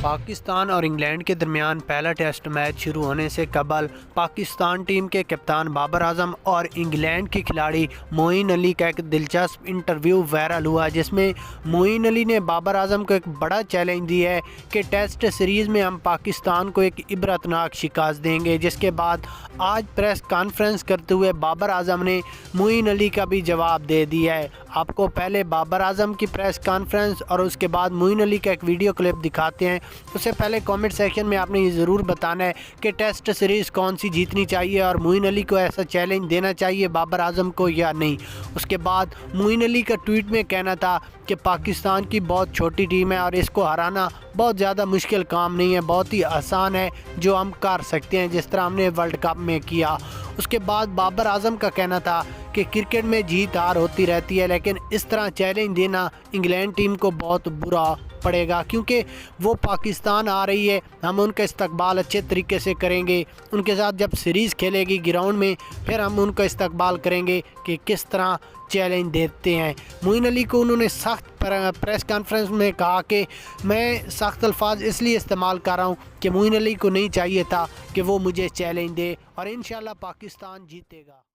پاکستان اور انگلینڈ کے درمیان پہلا ٹیسٹ میچ شروع ہونے سے قبل پاکستان ٹیم کے کپتان بابر اعظم اور انگلینڈ کے کھلاڑی معین علی کا ایک دلچسپ انٹرویو وائرل ہوا، جس میں معین علی نے بابر اعظم کو ایک بڑا چیلنج دیا ہے کہ ٹیسٹ سیریز میں ہم پاکستان کو ایک عبرتناک شکست دیں گے۔ جس کے بعد آج پریس کانفرنس کرتے ہوئے بابر اعظم نے معین علی کا بھی جواب دے دیا ہے۔ آپ کو پہلے بابر اعظم کی پریس کانفرنس اور اس کے بعد معین علی کا ایک ویڈیو کلپ دکھاتے ہیں۔ اس سے پہلے کامنٹ سیکشن میں آپ نے یہ ضرور بتانا ہے کہ ٹیسٹ سیریز کون سی جیتنی چاہیے اور معین علی کو ایسا چیلنج دینا چاہیے بابر اعظم کو یا نہیں۔ اس کے بعد معین علی کا ٹویٹ میں کہنا تھا کہ پاکستان کی بہت چھوٹی ٹیم ہے اور اس کو ہرانا بہت زیادہ مشکل کام نہیں ہے، بہت ہی آسان ہے جو ہم کر سکتے ہیں جس طرح ہم نے ورلڈ کپ میں کیا۔ اس کے بعد بابر اعظم کا کہنا تھا کہ کرکٹ میں جیت ہار ہوتی رہتی ہے، لیکن اس طرح چیلنج دینا انگلینڈ ٹیم کو بہت برا پڑے گا کیونکہ وہ پاکستان آ رہی ہے، ہم ان کا استقبال اچھے طریقے سے کریں گے۔ ان کے ساتھ جب سیریز کھیلے گی گراؤنڈ میں، پھر ہم ان کا استقبال کریں گے کہ کس طرح چیلنج دیتے ہیں۔ معین علی کو انہوں نے سخت پریس کانفرنس میں کہا کہ میں سخت الفاظ اس لیے استعمال کر رہا ہوں کہ معین علی کو نہیں چاہیے تھا کہ وہ مجھے چیلنج دے، اور انشاءاللہ پاکستان جیتے گا۔